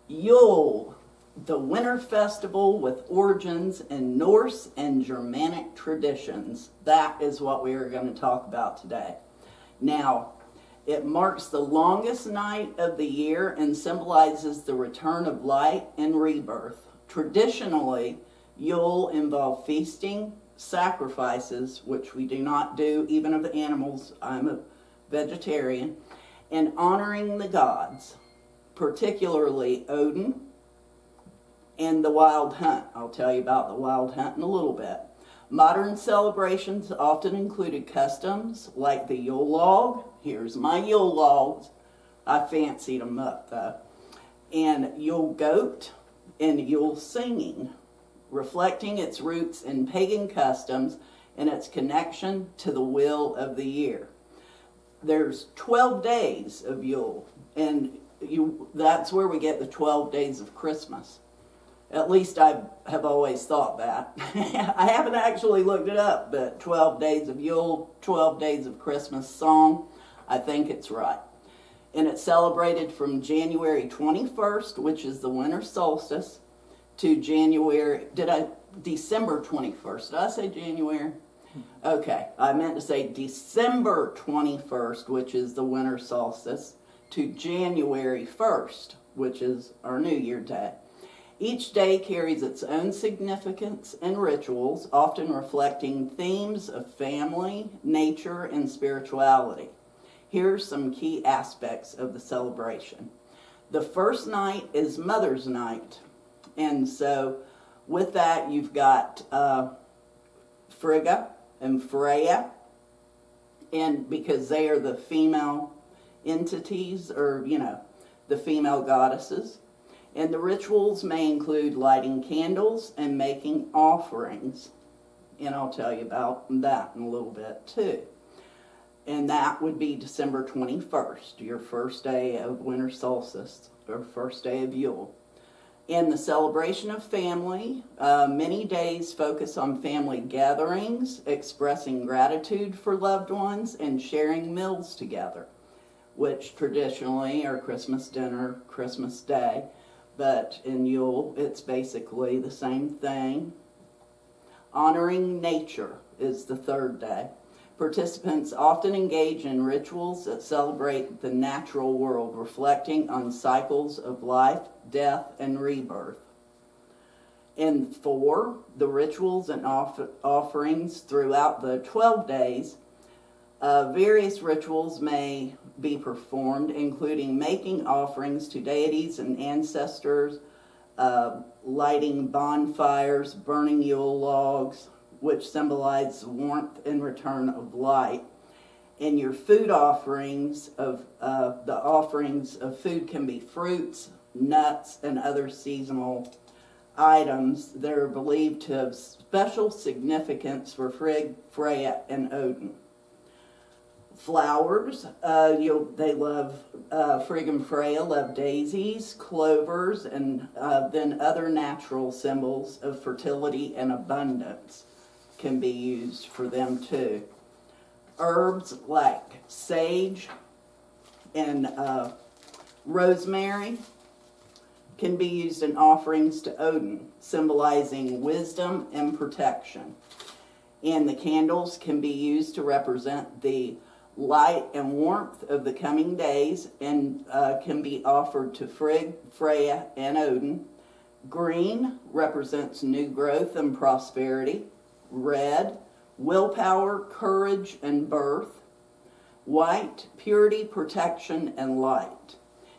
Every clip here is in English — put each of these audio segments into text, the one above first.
Yule, the winter festival with origins in Norse and Germanic traditions. That is what we are going to talk about today. Now, it marks the longest night of the year and symbolizes the return of light and rebirth. Traditionally, Yule involved feasting, sacrifices, which we do not do even of animals, I'm a vegetarian, and honoring the gods, particularly Odin and the wild hunt. I'll tell you about the wild hunt in a little bit. Modern celebrations often included customs like the Yule Log. Here's my Yule Logs. I fancied them up though. And Yule Goat and Yule singing, reflecting its roots in pagan customs and its connection to the will of the year. There's 12 days of Yule, and that's where we get the 12 days of Christmas. At least I have always thought that. I haven't actually looked it up, but 12 days of Yule, 12 days of Christmas song, I think it's right. And it's celebrated from January 21st, which is the Winter Solstice, to December 21st. Did I say January? Okay, I meant to say December 21st, which is the Winter Solstice, to January 1st, which is our New Year Day. Each day carries its own significance and rituals, often reflecting themes of family, nature, and spirituality. Here are some key aspects of the celebration. The first night is Mother's Night. And so with that, you've got Frigga and Freyja, and because they are the female entities, or, the female goddesses. And the rituals may include lighting candles and making offerings. And I'll tell you about that in a little bit too. And that would be December 21st, your first day of Winter Solstice, or first day of Yule. In the celebration of family, many days focus on family gatherings, expressing gratitude for loved ones, and sharing meals together, which traditionally are Christmas dinner, Christmas Day. But in Yule, it's basically the same thing. Honoring nature is the third day. Participants often engage in rituals that celebrate the natural world, reflecting on cycles of life, death, and rebirth. And 4, the rituals and offerings throughout the 12 days. Various rituals may be performed, including making offerings to deities and ancestors, lighting bonfires, burning Yule logs, which symbolize warmth and return of light. And your food offerings the offerings of food can be fruits, nuts, and other seasonal items that are believed to have special significance for Frigg, Freyja, and Odin. Flowers, they love, Frigg and Freyja love daisies, clovers, and then other natural symbols of fertility and abundance can be used for them too. Herbs like sage and rosemary can be used in offerings to Odin, symbolizing wisdom and protection. And the candles can be used to represent the light and warmth of the coming days, and can be offered to Frigg, Freyja, and Odin. Green represents new growth and prosperity. Red, willpower, courage, and birth. White, purity, protection, and light.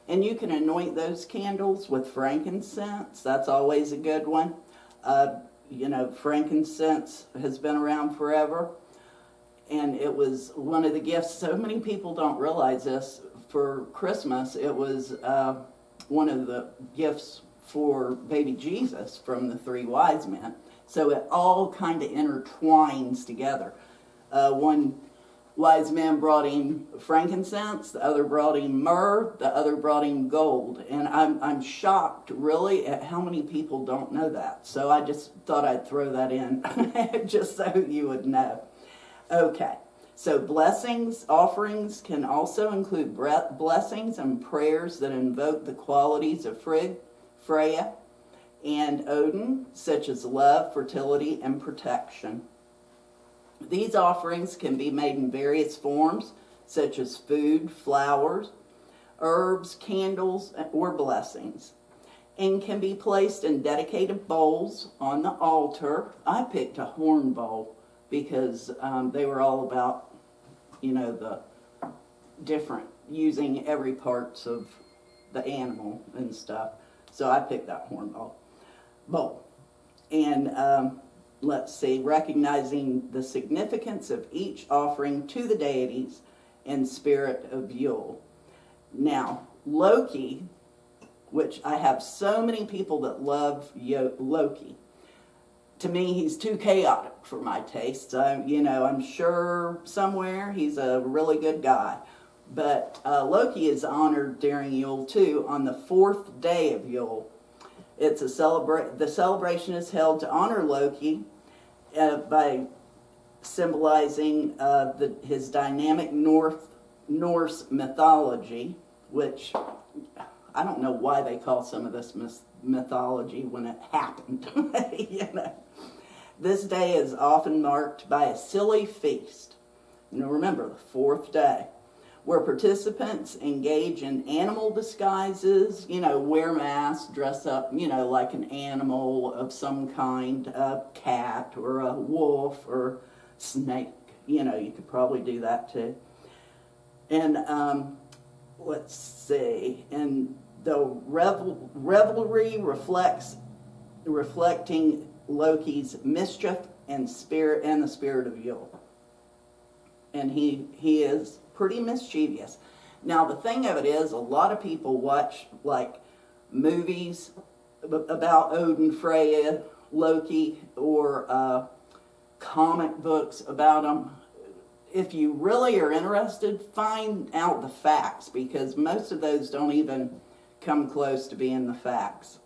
And you can anoint those candles with frankincense. That's always a good one. Frankincense has been around forever. And it was one of the gifts. So many people don't realize this. For Christmas, it was one of the gifts for baby Jesus from the 3 wise men. So it all kind of intertwines together. One wise man brought him frankincense, the other brought him myrrh, the other brought him gold. And I'm shocked, really, at how many people don't know that. So I just thought I'd throw that in, just so you would know. Okay, so blessings, offerings can also include blessings and prayers that invoke the qualities of Frigg, Freyja, and Odin, such as love, fertility, and protection. These offerings can be made in various forms, such as food, flowers, herbs, candles, or blessings, and can be placed in dedicated bowls on the altar. I picked a horn bowl because they were all about, the different, using every parts of the animal and stuff. So I picked that horn bowl. And let's see, recognizing the significance of each offering to the deities and spirit of Yule. Now, Loki, which I have so many people that love Loki. To me, he's too chaotic for my tastes. I'm sure somewhere he's a really good guy. But Loki is honored during Yule too on the 4th day of Yule. It's the celebration is held to honor Loki by symbolizing his dynamic Norse mythology, which I don't know why they call some of this mythology when it happened. This day is often marked by a silly feast. Remember, the 4th day, where participants engage in animal disguises, wear masks, dress up, like an animal of some kind, a cat or a wolf or snake. You could probably do that too. And let's see, and the revelry reflecting Loki's mischief and the spirit of Yule. And he is pretty mischievous. Now the thing of it is, a lot of people watch like movies about Odin, Freyja, Loki, or comic books about them. If you really are interested, find out the facts, because most of those don't even come close to being the facts.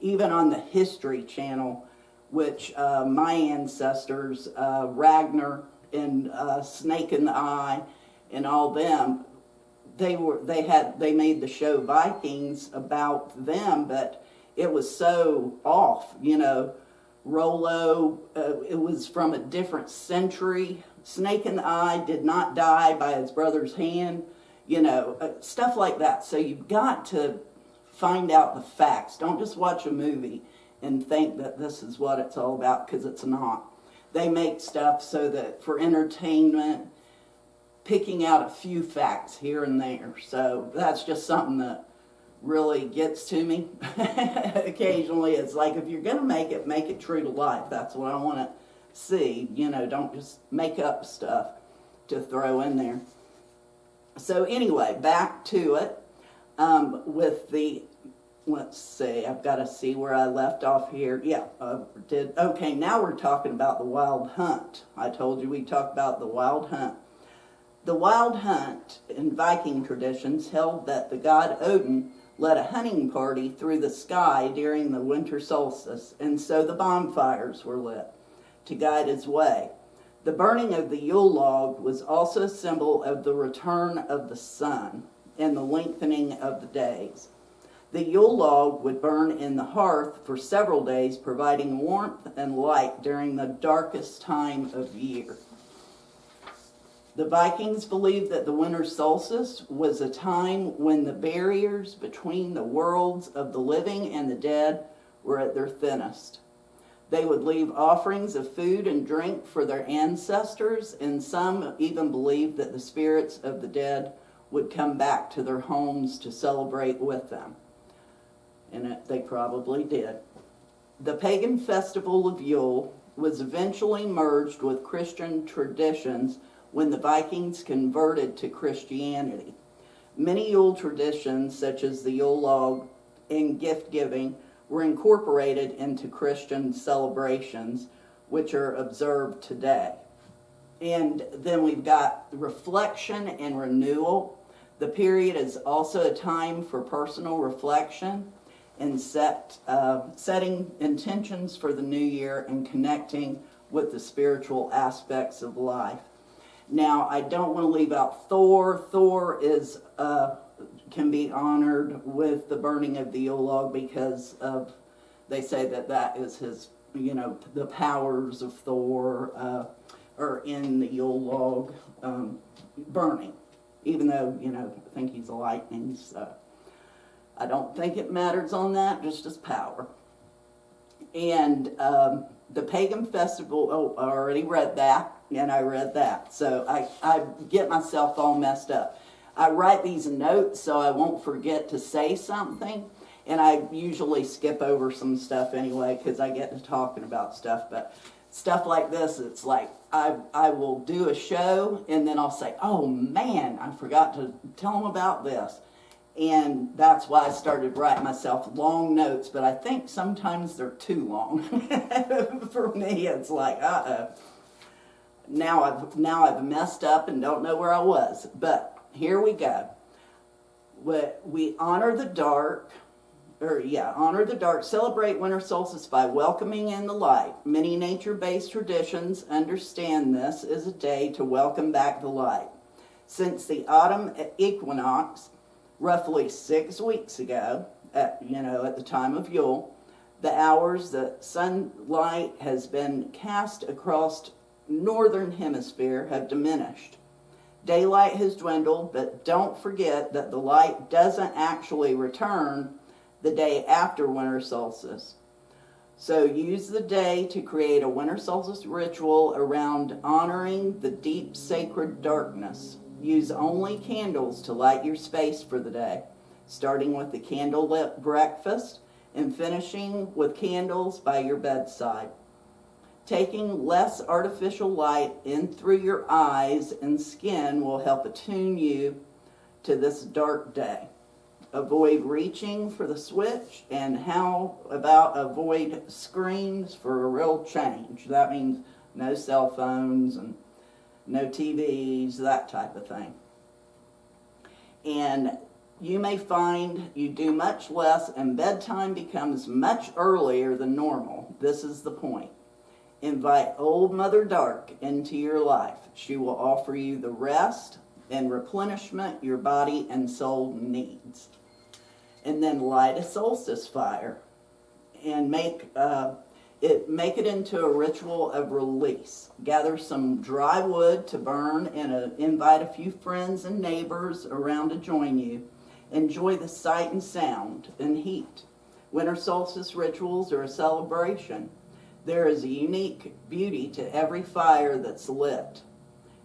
Even on the History Channel, which my ancestors, Ragnar and Snake in the Eye, and all them, they made the show Vikings about them, but it was so off. Rollo, it was from a different century. Snake in the Eye did not die by his brother's hand, stuff like that. So you've got to find out the facts. Don't just watch a movie and think that this is what it's all about, because it's not. They make stuff so that for entertainment, picking out a few facts here and there. So that's just something that really gets to me. Occasionally it's like, if you're going to make it true to life. That's what I want to see. Don't just make up stuff to throw in there. So anyway, back to it. Let's see, I've got to see where I left off here. Yeah, okay, now we're talking about the wild hunt. I told you we'd talk about the wild hunt. The wild hunt in Viking traditions held that the god Odin led a hunting party through the sky during the winter solstice, and so the bonfires were lit to guide his way. The burning of the Yule Log was also a symbol of the return of the sun and the lengthening of the days. The Yule Log would burn in the hearth for several days, providing warmth and light during the darkest time of year. The Vikings believed that the winter solstice was a time when the barriers between the worlds of the living and the dead were at their thinnest. They would leave offerings of food and drink for their ancestors, and some even believed that the spirits of the dead would come back to their homes to celebrate with them. And they probably did. The pagan festival of Yule was eventually merged with Christian traditions when the Vikings converted to Christianity. Many Yule traditions, such as the Yule Log and gift giving, were incorporated into Christian celebrations, which are observed today. And then we've got reflection and renewal. The period is also a time for personal reflection and setting intentions for the new year and connecting with the spiritual aspects of life. Now, I don't want to leave out Thor. Thor is can be honored with the burning of the Yule log because of, they say that that is his, the powers of Thor are in the Yule log burning. Even though, I think he's a lightning, so I don't think it matters on that, just his power. And the pagan festival, I already read that, and I read that. So I get myself all messed up. I write these notes so I won't forget to say something, and I usually skip over some stuff anyway because I get to talking about stuff. But stuff like this, it's like I will do a show, and then I'll say, oh man, I forgot to tell them about this. And that's why I started writing myself long notes, but I think sometimes they're too long. For me, it's like, now I've messed up and don't know where I was. But here we go. We honor the dark, honor the dark, celebrate winter solstice by welcoming in the light. Many nature-based traditions understand this as a day to welcome back the light. Since the autumn equinox, roughly 6 weeks ago, at the time of Yule, the hours that sunlight has been cast across northern hemisphere have diminished. Daylight has dwindled, but don't forget that the light doesn't actually return the day after winter solstice. So use the day to create a winter solstice ritual around honoring the deep sacred darkness. Use only candles to light your space for the day, starting with the candlelit breakfast and finishing with candles by your bedside. Taking less artificial light in through your eyes and skin will help attune you to this dark day. Avoid reaching for the switch, and how about avoid screens for a real change? That means no cell phones and no TVs, that type of thing. And you may find you do much less and bedtime becomes much earlier than normal. This is the point. Invite Old Mother Dark into your life. She will offer you the rest and replenishment your body and soul needs. And then light a solstice fire and make it into a ritual of release. Gather some dry wood to burn and invite a few friends and neighbors around to join you. Enjoy the sight and sound and heat. Winter solstice rituals are a celebration. There is a unique beauty to every fire that's lit.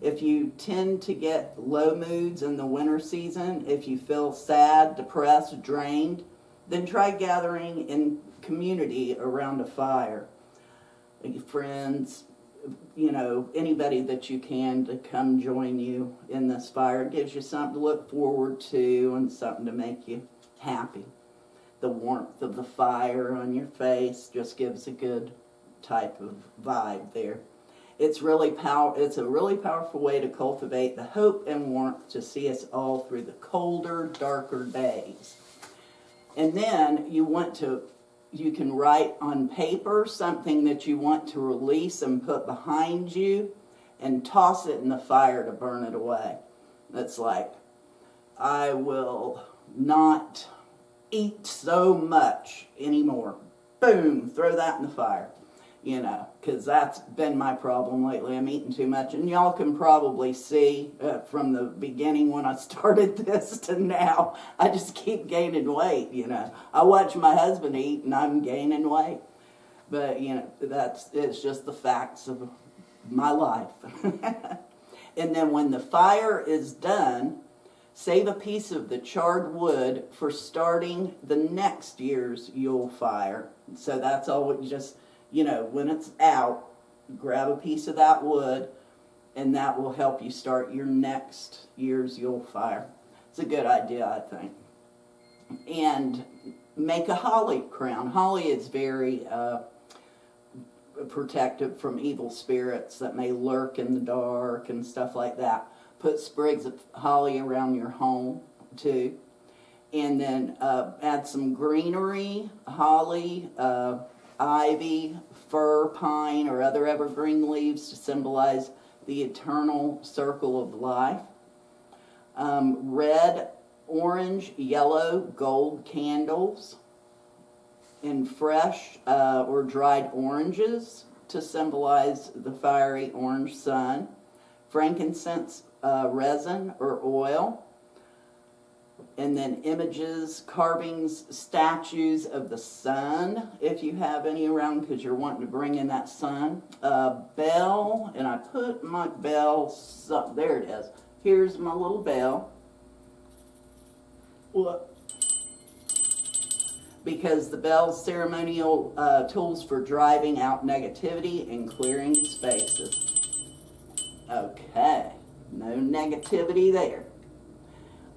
If you tend to get low moods in the winter season, if you feel sad, depressed, drained, then try gathering in community around a fire. Your friends, anybody that you can to come join you in this fire. It gives you something to look forward to and something to make you happy. The warmth of the fire on your face just gives a good type of vibe there. It's a really powerful way to cultivate the hope and warmth to see us all through the colder, darker days. And then you can write on paper something that you want to release and put behind you and toss it in the fire to burn it away. That's like, I will not eat so much anymore. Boom, throw that in the fire. Because that's been my problem lately. I'm eating too much. And y'all can probably see from the beginning when I started this to now, I just keep gaining weight, I watch my husband eat and I'm gaining weight. But, it's just the facts of my life. And then when the fire is done, save a piece of the charred wood for starting the next year's Yule fire. So that's all, when it's out, grab a piece of that wood, and that will help you start your next year's Yule fire. It's a good idea, I think. And make a holly crown. Holly is very protective from evil spirits that may lurk in the dark and stuff like that. Put sprigs of holly around your home, too. And then add some greenery, holly, ivy, fir, pine, or other evergreen leaves to symbolize the eternal circle of life. Red orange, yellow, gold candles, and fresh or dried oranges to symbolize the fiery orange sun, frankincense, resin or oil, and then images, carvings, statues of the sun, if you have any around, because you're wanting to bring in that sun. Bell, and I put my bell, there it is. Here's my little bell. What? Because the bell's ceremonial tools for driving out negativity and clearing spaces. Okay, no negativity there.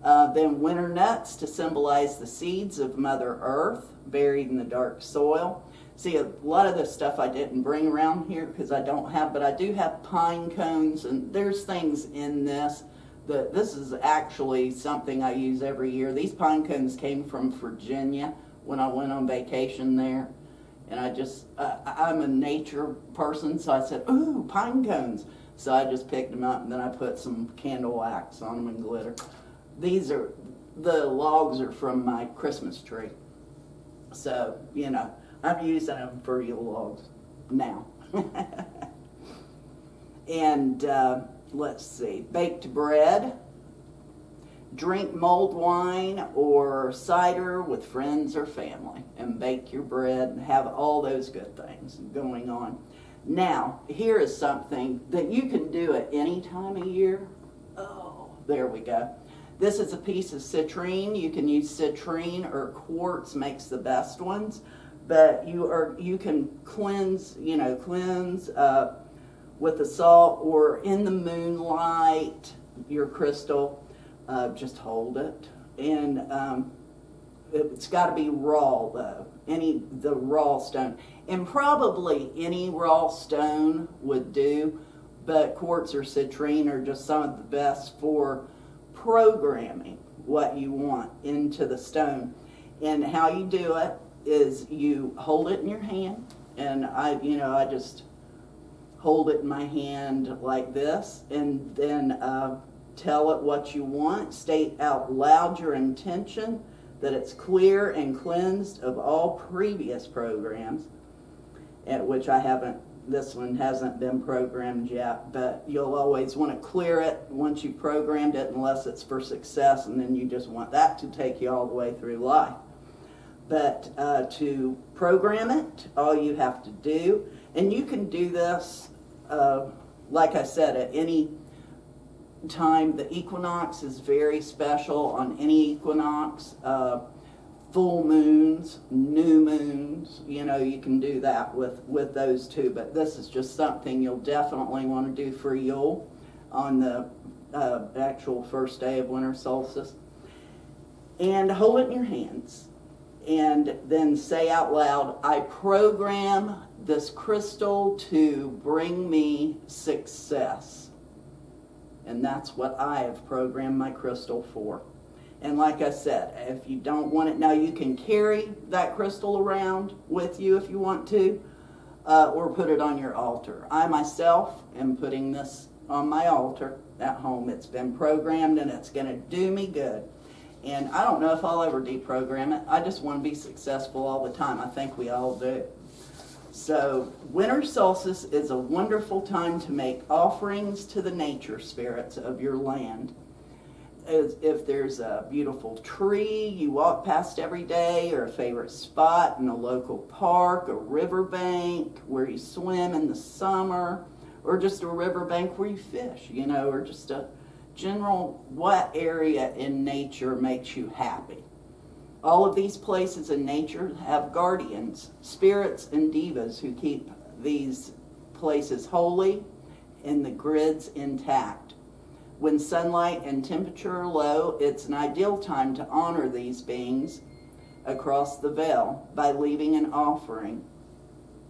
Then winter nuts to symbolize the seeds of Mother Earth buried in the dark soil. See, a lot of this stuff I didn't bring around here because I don't have, but I do have pine cones, and there's things in this. This is actually something I use every year. These pine cones came from Virginia when I went on vacation there. And I'm a nature person, so I said, ooh, pine cones. So I just picked them up, and then I put some candle wax on them and glitter. The logs are from my Christmas tree. So, I'm using them for Yule logs now. And let's see, baked bread, drink mulled wine or cider with friends or family, and bake your bread and have all those good things going on. Now, here is something that you can do at any time of year. Oh, there we go. This is a piece of citrine. You can use citrine or quartz, makes the best ones. But you can cleanse with the salt, or in the moonlight, your crystal. Just hold it, and it's got to be raw though. The raw stone, and probably any raw stone would do. But quartz or citrine are just some of the best for programming what you want into the stone. And how you do it is you hold it in your hand, and I just hold it in my hand like this, and then tell it what you want. State out loud your intention, that it's clear and cleansed of all previous programs, at which this one hasn't been programmed yet, but you'll always want to clear it once you've programmed it, unless it's for success, and then you just want that to take you all the way through life. But to program it, all you have to do, and you can do this, like I said, at any time. The equinox is very special on any equinox. Full moons, new moons, you can do that with those two. But this is just something you'll definitely want to do for Yule on the actual first day of winter solstice. And hold it in your hands. And then say out loud, I program this crystal to bring me success. And that's what I have programmed my crystal for. And like I said, if you don't want it, now you can carry that crystal around with you if you want to, or put it on your altar. I myself am putting this on my altar at home. It's been programmed, and it's going to do me good. And I don't know if I'll ever deprogram it. I just want to be successful all the time. I think we all do. So winter solstice is a wonderful time to make offerings to the nature spirits of your land. If there's a beautiful tree you walk past every day, or a favorite spot in a local park, a riverbank where you swim in the summer, or just a riverbank where you fish, or just a general, what area in nature makes you happy. All of these places in nature have guardians, spirits, and devas who keep these places holy and the grids intact. When sunlight and temperature are low, it's an ideal time to honor these beings across the veil by leaving an offering.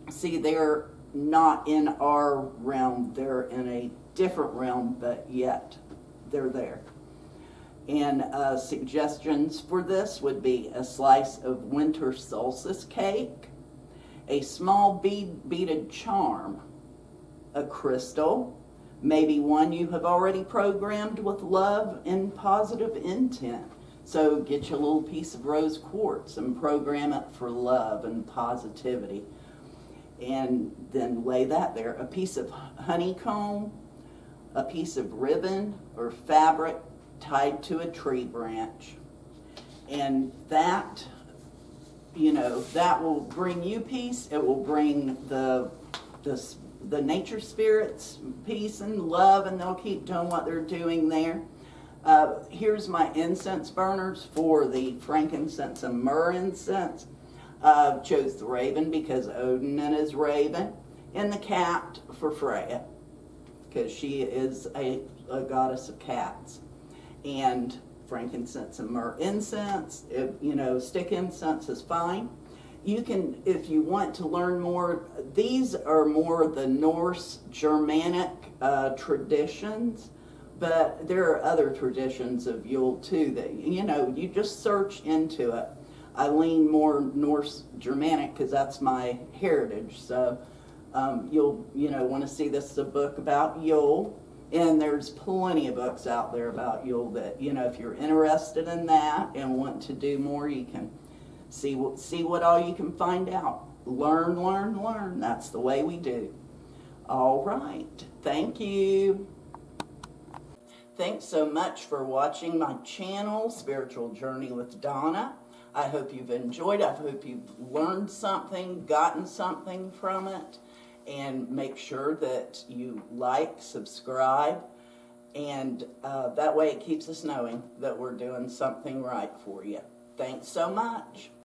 See, they're not in our realm, they're in a different realm, but yet they're there. And suggestions for this would be a slice of winter solstice cake, a small beaded charm, a crystal, maybe one you have already programmed with love and positive intent. So get you a little piece of rose quartz and program it for love and positivity. And then lay that there. A piece of honeycomb, a piece of ribbon or fabric tied to a tree branch. And that, you know, that will bring you peace. It will bring the nature spirits peace and love, and they'll keep doing what they're doing there. Here's my incense burners for the frankincense and myrrh incense. Chose the raven because Odin and his raven, and the cat for Freyja because she is a goddess of cats. And frankincense and myrrh incense, you know, stick incense is fine. You can, if you want to learn more, these are more the Norse Germanic traditions, but there are other traditions of Yule too that, you know, you just search into it. I lean more Norse Germanic because that's my heritage. So you'll, you know, want to see this is a book about Yule, and there's plenty of books out there about Yule that, you know, if you're interested in that and want to do more, you can see what all you can find out. Learn, learn, learn. That's the way we do. All right. Thank you. Thanks so much for watching my channel, Spiritual Journey with Donna. I hope you've enjoyed it. I hope you've learned something, gotten something from it. And make sure that you like, subscribe, and that way it keeps us knowing that we're doing something right for you. Thanks so much.